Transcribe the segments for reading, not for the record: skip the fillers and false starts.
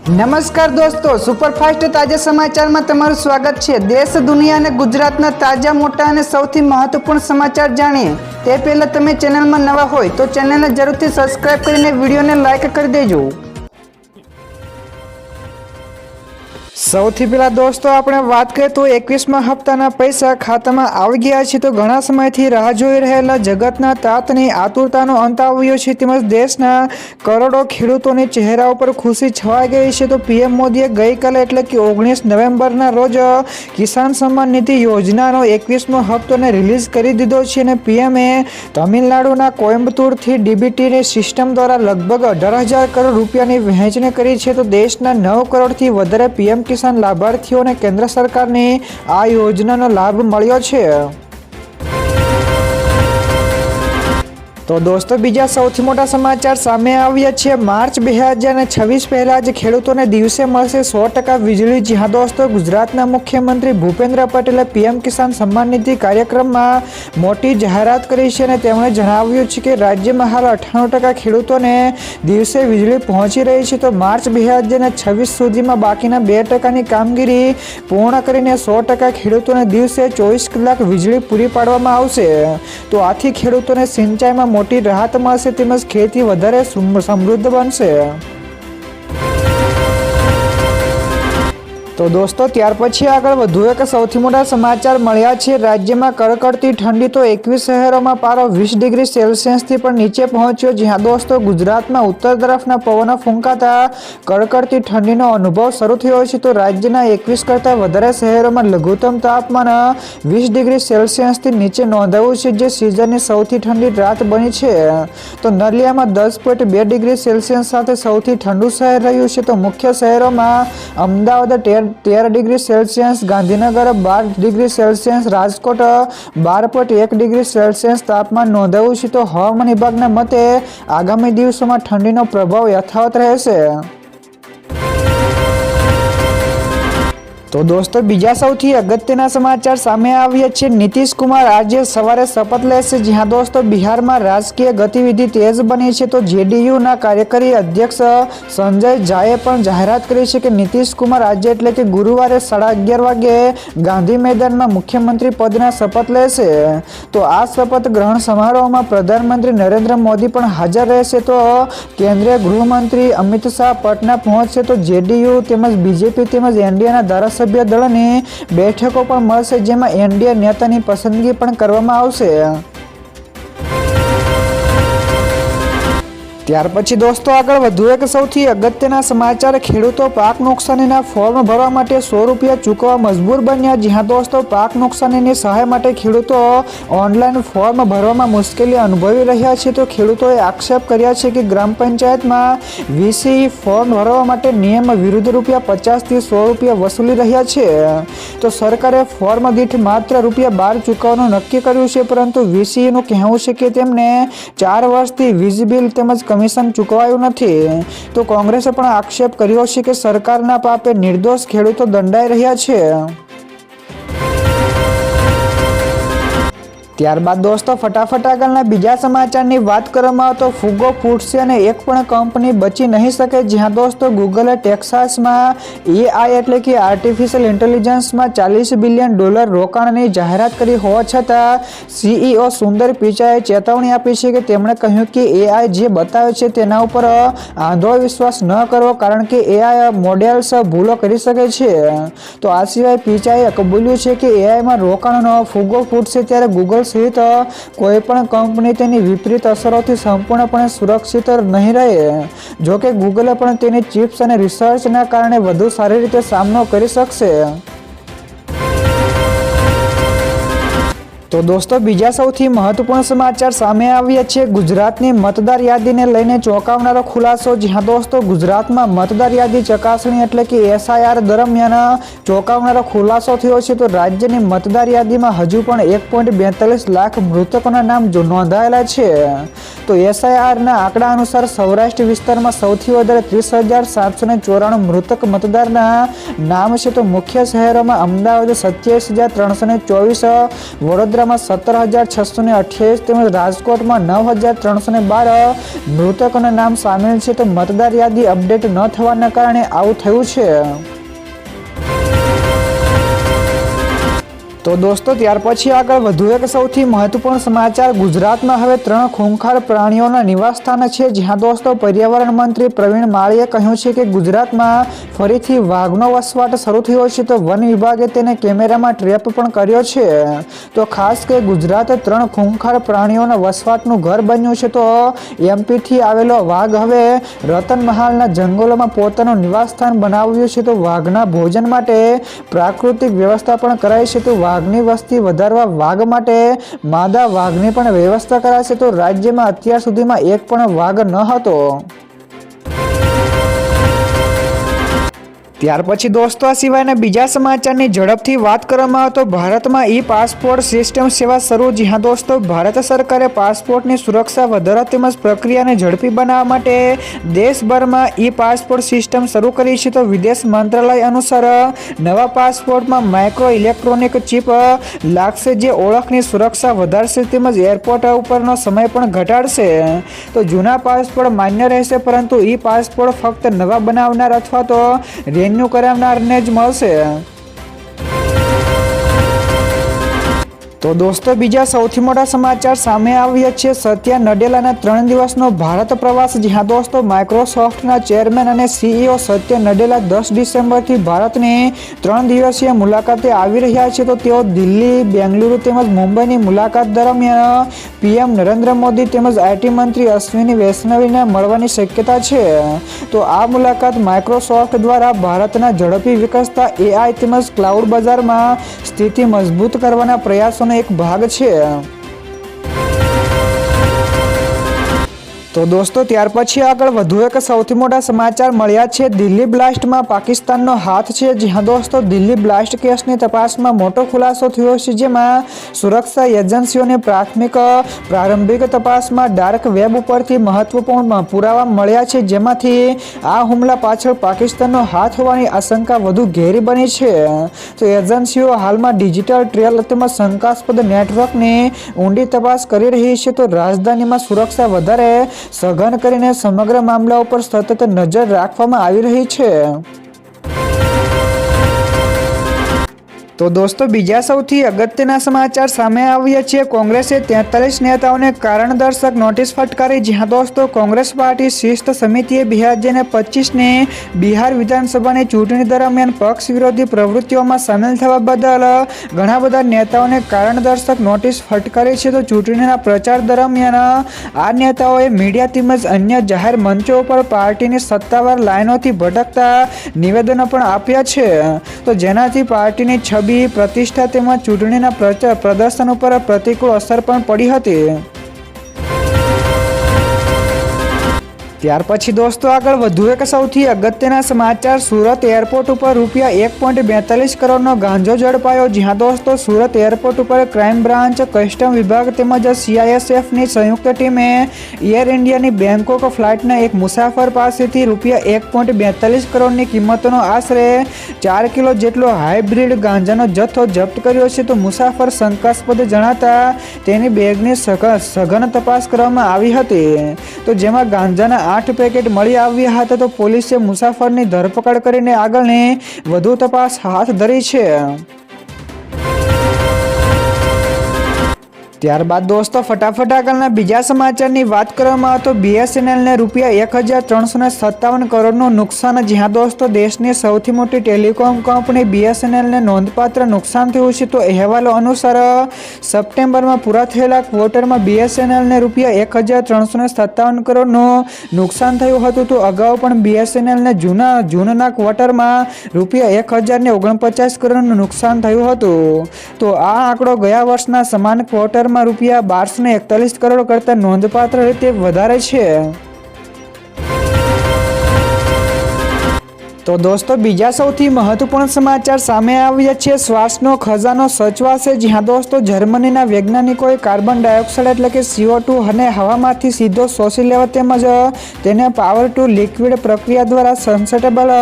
નમસ્કાર દોસ્તો, સુપરફાસ્ટ તાજા સમાચારમાં તમારું સ્વાગત છે। દેશ, દુનિયા અને ગુજરાતના તાજા, મોટા અને સૌથી મહત્વપૂર્ણ સમાચાર જાણીએ તે પહેલા તમે ચેનલમાં નવા હોય તો ચેનલને જરૂરથી સબસ્ક્રાઇબ કરીને વિડીયોને લાઇક કરી દેજો। સૌથી પહેલા દોસ્તો આપણે વાત કરીએ તો 21મા હપ્તાના પૈસા ખાતામાં આવી ગયા છે। તો ઘણા સમયથી રાહ જોઈ રહેલા જગતના તાતની આતુરતાનો અંત આવ્યો છે, તેમજ દેશના કરોડો ખેડૂતોની ચહેરા ઉપર ખુશી છવાઈ ગઈ છે। તો પીએમ મોદીએ ગઈકાલે એટલે કે 19 નવેમ્બરના રોજ કિસાન સન્માન નિધિ યોજનાનો 21મો હપ્તોને રિલીઝ કરી દીધો છે અને પીએમએ તમિલનાડુના કોયમ્બતુરથી ડીબીટીની સિસ્ટમ દ્વારા લગભગ 18,000 કરોડ રૂપિયાની વહેંચણી કરી છે। તો દેશના 9 કરોડથી વધારે પીએમ કિસાન લાભાર્થીઓને કેન્દ્ર સરકારની આ યોજનાનો લાભ મળ્યો છે। તો દોસ્તો બીજા સૌથી મોટા સમાચાર સામે આવ્યા છે। માર્ચ 2026 પહેલા જ ખેડૂતોને દિવસે મળશે 100% વીજળી। જ્યાં દોસ્તો ગુજરાતના મુખ્યમંત્રી ભૂપેન્દ્ર પટેલે પીએમ કિસાન સન્માન નિધિ કાર્યક્રમમાં મોટી જાહેરાત કરી છે અને તેમણે જણાવ્યું છે કે રાજ્યમાં હાલ 98% ખેડૂતોને દિવસે વીજળી પહોંચી રહી છે। તો માર્ચ 2026 સુધીમાં બાકીના 2%ની કામગીરી પૂર્ણ કરીને 100% ખેડૂતોને દિવસે 24 કલાક વીજળી પૂરી પાડવામાં આવશે। તો આથી ખેડૂતોને સિંચાઈમાં મોટી રાહત મળશે, તેમજ ખેતી વધારે સમૃદ્ધ બનશે। તો દોસ્તો ત્યાર પછી આગળ વધુ એક સૌથી મોટા સમાચાર મળ્યા છે। રાજ્યમાં કડકડતી ઠંડી, તો 21 શહેરોમાં પારો 20 ડિગ્રી સેલ્સિયસથી પણ નીચે પહોંચ્યો। જ્યાં દોસ્તો ગુજરાતમાં ઉત્તર તરફના પવનો ફૂંકાતા કડકડતી ઠંડીનો અનુભવ શરૂ થયો છે। તો રાજ્યના 21 કરતાં વધારે શહેરોમાં લઘુત્તમ તાપમાન 20 ડિગ્રી સેલ્સિયસથી નીચે નોંધાયું છે, જે સિઝનની સૌથી ઠંડી રાત બની છે। તો નલિયામાં 10.2 ડિગ્રી સેલ્સિયસ સાથે સૌથી ઠંડુ શહેર રહ્યું છે। તો મુખ્ય શહેરોમાં Ahmedabad 13 degree Celsius, Gandhinagar 12 degree Celsius, Rajkot 12.1 degree Celsius તાપમાન નોંધાયું છે। તો હવામાન વિભાગના મતે આગામી દિવસોમાં ઠંડીનો પ્રભાવ યથાવત રહેશે। તો દોસ્તો બીજા સૌથી અગત્યના સમાચાર સામે આવ્યા છે। નીતિશ કુમાર આજે સવારે શપથ લેશે। જ્યાં દોસ્તો બિહારમાં રાજકીય ગતિવિધિ તેજ બની છે। તો જેડીયુના કાર્યકારી અધ્યક્ષ સંજય ઝાએ પણ જાહેરાત કરી છે કે નીતિશ કુમાર આજે એટલે કે ગુરુવારે 11:30 વાગે ગાંધી મેદાનમાં મુખ્યમંત્રી પદના શપથ લેશે। તો આ શપથ ગ્રહણ સમારોહમાં પ્રધાનમંત્રી નરેન્દ્ર મોદી પણ હાજર રહેશે। તો કેન્દ્રીય ગૃહમંત્રી અમિત શાહ પટના પહોંચશે। તો જેડીયુ તેમજ બીજેપી તેમજ એનડીએના ધારાસભ્ય સભ્ય દળની બેઠકો પણ મળશે, જેમાં એનડીએ નેતાની પસંદગી પણ કરવામાં આવશે। ત્યાર પછી દોસ્તો આગળ વધુ એક સૌથી અગત્યના સમાચાર, ખેડૂતો પાક નુકસાનીના ફોર્મ ભરવા માટે 100 રૂપિયા ચૂકવવા મજબૂર બન્યા। જ્યાં દોસ્તો પાક નુકસાનીની સહાય માટે ખેડૂતો ઓનલાઈન ફોર્મ ભરવામાં મુશ્કેલી અનુભવી રહ્યા છે। તો ખેડૂતોએ આક્ષેપ કર્યા છે કે ગ્રામ પંચાયતમાં વીસી ફોર્મ ભરવા માટે નિયમ વિરુદ્ધ ₹50 થી 100 રૂપિયા વસૂલી રહ્યા છે। તો સરકારે ફોર્મ દીઠ માત્ર ₹12 ચૂકવવાનું નક્કી કર્યું છે, પરંતુ વીસીનું કહેવું છે કે તેમને 4 વર્ષથી વીજ બિલ તેમજ કમિશન ચૂકવાયું નથી। તો કોંગ્રેસે પણ આક્ષેપ કર્યો છે કે સરકારના પાપે નિર્દોષ ખેડૂતો દંડાઈ રહ્યા છે। ત્યારબાદ દોસ્તો ફટાફટ આગળના બીજા સમાચારની વાત કરવામાં આવે તો ફુગ્ગો ફૂટશે અને એક પણ કંપની બચી નહીં શકે। જ્યાં દોસ્તો ગૂગલે ટેક્સાસમાં એઆઈ એટલે કે આર્ટિફિશિયલ ઇન્ટેલિજન્સમાં $40 બિલિયન રોકાણની જાહેરાત કરી હોવા છતાં સીઈઓ સુંદર પિચાઈએ ચેતવણી આપી છે કે તેમણે કહ્યું કે એઆઈ જે બતાવે છે તેના ઉપર આંધળો વિશ્વાસ ન કરવો, કારણ કે એઆઈ મોડેલ્સ ભૂલો કરી શકે છે। તો આ સિવાય પિચાઈએ કબૂલ્યું છે કે એઆઈમાં રોકાણનો ફુગ્ગો ફૂટશે ત્યારે ગૂગલ સહિત કોઈ પણ કંપની તેની વિપરીત અસરોથી સંપૂર્ણપણે સુરક્ષિત નહીં રહે। જો કે ગૂગલે પણ તેની ચિપ્સ અને રિસર્ચના કારણે વધુ સારી રીતે સામનો કરી શકશે। તો દોસ્તો બીજા સૌથી મહત્વપૂર્ણ સમાચાર સામે આવ્યા છે। ગુજરાતની મતદાર યાદીને લઈને ચોંકાવનારો ખુલાસો। જ્યાં દોસ્તો ગુજરાતમાં મતદાર યાદી ચકાસણી એટલે કે એસઆઈઆર દરમિયાન ચોંકાવનારો ખુલાસો થયો છે। તો રાજ્યની મતદાર યાદીમાં હજુ પણ 1.42 લાખ મૃતકોના નામ નોંધાયેલા છે। તો એસઆઈઆરના આંકડા અનુસાર સૌરાષ્ટ્ર વિસ્તારમાં સૌથી વધારે 30,794 મૃતક મતદારના નામ છે। તો મુખ્ય શહેરોમાં અમદાવાદ 27,324, વડોદરા વડોદરામાં 17,628 તેમજ રાજકોટમાં 9,312 મૃતકોના નામ સામેલ છે. તો મતદાર યાદી અપડેટ ન થવાના કારણે આવું થયું છે. તો દોસ્તો ત્યાર પછી આગળ વધુ એક સૌથી મહત્વપૂર્ણ સમાચાર. ગુજરાતમાં હવે 3 ખૂંખાર પ્રાણીઓના નિવાસસ્થાન છે. જ્યાં દોસ્તો પર્યાવરણ મંત્રી પ્રવીણ માળીએ કહ્યું છે કે ગુજરાતમાં ફરીથી વાઘનો વસવાટ શરૂ થયો છે. તો વન વિભાગે તેને કેમેરામાં ટ્રેપ પણ કર્યો છે. તો ખાસ કે ગુજરાત 3 ખૂંખાર પ્રાણીઓના વસવાટનું ઘર બન્યું છે. તો એમપીથી આવેલો વાઘ હવે રતનમહાલના જંગલોમાં પોતાનું નિવાસસ્થાન બનાવ્યું છે. તો વાઘના ભોજન માટે પ્રાકૃતિક વ્યવસ્થા પણ કરાઈ છે. તો વાઘની વસ્તી વધારવા વાઘ માટે માદા વાઘની પણ વ્યવસ્થા કરાશે. તો રાજ્યમાં અત્યાર સુધીમાં એક પણ વાઘ ન હતો. ત્યાર પછી દોસ્તો આ સિવાયના બીજા સમાચારની ઝડપથી વાત કરવામાં આવે તો ભારતમાં ઈ પાસપોર્ટ સિસ્ટમ સેવા શરૂ. જ્યાં દોસ્તો ભારત સરકારે પાસપોર્ટની સુરક્ષા વધારવા તેમજ પ્રક્રિયાને ઝડપી બનાવવા માટે દેશભરમાં ઈ પાસપોર્ટ સિસ્ટમ શરૂ કરી છે. તો વિદેશ મંત્રાલય અનુસાર નવા પાસપોર્ટમાં માઇક્રો ઇલેક્ટ્રોનિક ચિપ લાગશે, જે ઓળખની સુરક્ષા વધારશે તેમજ એરપોર્ટ ઉપરનો સમય પણ ઘટાડશે. તો જૂના પાસપોર્ટ માન્ય રહેશે, પરંતુ ઈ પાસપોર્ટ ફક્ત નવા બનાવનાર અથવા તો રિન્યુ કરાવનારને જ મળશે. તો દોસ્તો બીજા સૌથી મોટા સમાચાર સામે આવ્યા છે. સત્યા નડેલાના 3 દિવસનો ભારત પ્રવાસ. જ્યાં દોસ્તો માઇક્રોસોફ્ટના ચેરમેન અને સીઈઓ સત્ય નડેલા 10 ડિસેમ્બરથી ભારતની 3 દિવસીય મુલાકાતે આવી રહ્યા છે. તો તેઓ દિલ્હી, બેંગલુરુ તેમજ મુંબઈની મુલાકાત દરમિયાન પીએમ નરેન્દ્ર મોદી તેમજ આઈટી મંત્રી અશ્વિની વૈષ્ણવને મળવાની શક્યતા છે. તો આ મુલાકાત માઇક્રોસોફ્ટ દ્વારા ભારતના ઝડપી વિકસતા એઆઈ તેમજ ક્લાઉડ બજારમાં સ્થિતિ મજબૂત કરવાના પ્રયાસો એક ભાગ છે. તો દોસ્તો ત્યાર પછી આગળ વધુ એક સૌથી મોટા સમાચાર મળ્યા છે. દિલ્હી બ્લાસ્ટમાં પાકિસ્તાનનો હાથ છે. જ્યાં દોસ્તો દિલ્હી બ્લાસ્ટ કેસની તપાસમાં મોટો ખુલાસો થયો છે. જેમાં સુરક્ષા એજન્સીઓની પ્રારંભિક તપાસમાં ડાર્ક વેબ ઉપરથી મહત્વપૂર્ણ પુરાવા મળ્યા છે. જેમાંથી આ હુમલા પાછળ પાકિસ્તાનનો હાથ હોવાની આશંકા વધુ ઘેરી બની છે. તો એજન્સીઓ હાલમાં ડિજિટલ ટ્રેલ તેમજ શંકાસ્પદ નેટવર્કની ઊંડી તપાસ કરી રહી છે. તો રાજધાનીમાં સુરક્ષા વધારે સઘન કરીને સમગ્ર મામલા ઉપર સતત નજર રાખવામાં આવી રહી છે. તો દોસ્તો બીજા સૌથી અગત્યના સમાચાર સામે આવ્યા છે. કોંગ્રેસે 43 નેતાઓને કારણદર્શક નોટિસ ફટકારી. જ્યાં દોસ્તો કોંગ્રેસ પાર્ટી શિસ્ત સમિતિએ 2025ની બિહાર વિધાનસભાની ચૂંટણી દરમિયાન પક્ષ વિરોધી પ્રવૃત્તિઓમાં સામેલ થવા બદલ ઘણા બધા નેતાઓને કારણદર્શક નોટિસ ફટકારી છે. તો ચૂંટણીના પ્રચાર દરમિયાન આ નેતાઓએ મીડિયા તેમજ અન્ય જાહેર મંચો પર પાર્ટીની સત્તાવાર લાઇનોથી ભટકતા નિવેદનો પણ આપ્યા છે. તો જેનાથી પાર્ટીની છબી, પ્રતિષ્ઠા તેમજ ચૂંટણીના પ્રદર્શન ઉપર પ્રતિકૂળ અસર પણ પડી હતી. ત્યાર પછી દોસ્તો આગળ વધુ એક સૌથી અગત્યના સમાચાર. સુરત એરપોર્ટ ઉપર રૂપિયા 1.42 કરોડનો ગાંજો ઝડપાયો. જ્યાં દોસ્તો સુરત એરપોર્ટ ઉપર ક્રાઇમ બ્રાન્ચ, કસ્ટમ વિભાગ તેમજ સીઆઈએસએફની સંયુક્ત ટીમે એર ઇન્ડિયાની બેંકોક ફ્લાઇટના એક મુસાફર પાસેથી રૂપિયા 1.42 કરોડની કિંમતનો આશરે 4 કિલો જેટલો હાઇબ્રિડ ગાંજાનો જથ્થો જપ્ત કર્યો છે. તો મુસાફર શંકાસ્પદ જણાતા તેની બેગની સઘન તપાસ કરવામાં આવી હતી. તો જેમાં ગાંજાના 8 પેકેટ મળી આવ્યા હતા. તો પોલીસે મુસાફરની ધરપકડ કરીને આગળની વધુ તપાસ હાથ ધરી છે. ત્યારબાદ દોસ્તો ફટાફટ આગળના બીજા સમાચારની વાત કરવામાં આવે તો બીએસએનએલને રૂપિયા 1,357 કરોડનું નુકસાન. જ્યાં દોસ્તો દેશની સૌથી મોટી ટેલિકોમ કંપની બીએસએનએલને નોંધપાત્ર નુકસાન થયું છે. તો અહેવાલો અનુસાર સપ્ટેમ્બરમાં પૂરા થયેલા ક્વાર્ટરમાં બીએસએનએલને રૂપિયા 1,357 કરોડનું નુકસાન થયું હતું. તો અગાઉ પણ બીએસએનએલને જૂનના ક્વાર્ટરમાં રૂપિયા 1,049 કરોડનું નુકસાન થયું હતું. તો આ આંકડો ગયા વર્ષના સમાન ક્વાર્ટર રૂપિયા 1,241 કરોડ કરતા નોંધપાત્ર રીતે વધારે છે. તો દોસ્તો બીજા સૌથી મહત્વપૂર્ણ સમાચાર સામે આવ્યા છે. શ્વાસનો ખજાનો સચવાશે. જ્યાં દોસ્તો જર્મનીના વૈજ્ઞાનિકોએ કાર્બન ડાયોક્સાઇડ એટલે કે CO2 અને હવામાંથી સીધો શોષી લેવા તેમજ તેને પાવર ટુ લિક્વિડ પ્રક્રિયા દ્વારા સસ્ટેનેબલ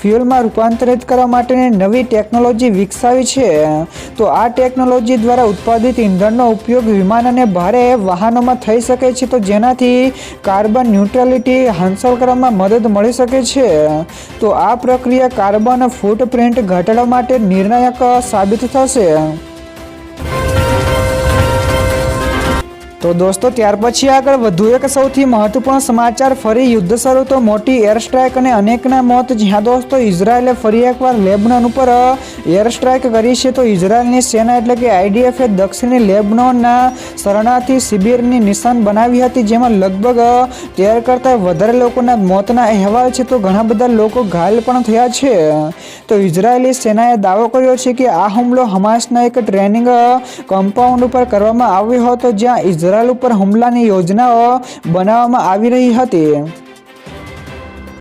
ફ્યુઅલમાં રૂપાંતરિત કરવા માટેની નવી ટેકનોલોજી વિકસાવી છે. તો આ ટેકનોલોજી દ્વારા ઉત્પાદિત ઈંધણનો ઉપયોગ વિમાન અને ભારે વાહનોમાં થઈ શકે છે, તો જેનાથી કાર્બન ન્યુટ્રલિટી હાંસલ કરવામાં મદદ મળી શકે છે. તો આ પ્રક્રિયા કાર્બન ફૂટપ્રિન્ટ ઘટાડવા માટે નિર્ણાયક સાબિત થશે. તો દોસ્તો ત્યાર પછી આગળ વધુ એક સૌથી મહત્વપૂર્ણ સમાચાર. ફરી યુદ્ધ શરૂ, તો મોટી એર સ્ટ્રાઇક અને અનેકના મોત. જ્યાં દોસ્તો ઇઝરાયેલે ફરી એકવાર લેબનોન ઉપર એર સ્ટ્રાઇક કરી છે. તો ઇઝરાયેલની સેના એટલે કે IDF દક્ષિણી લેબનોનના શરણાર્થી શિબિરની નિશાન બનાવી હતી, જેમાં લગભગ 13 કરતાં વધારે લોકોના મોતના અહેવાલ છે. તો ઘણા બધા લોકો ઘાયલ પણ થયા છે. તો ઇઝરાયેલી સેનાએ દાવો કર્યો છે કે આ હુમલો હમાસના એક ટ્રેનિંગ કમ્પાઉન્ડ ઉપર કરવામાં આવ્યો હતો, જ્યાં ઇઝરાયેલ ઉપર હુમલાની યોજનાઓ બનાવવામાં આવી રહી હતી.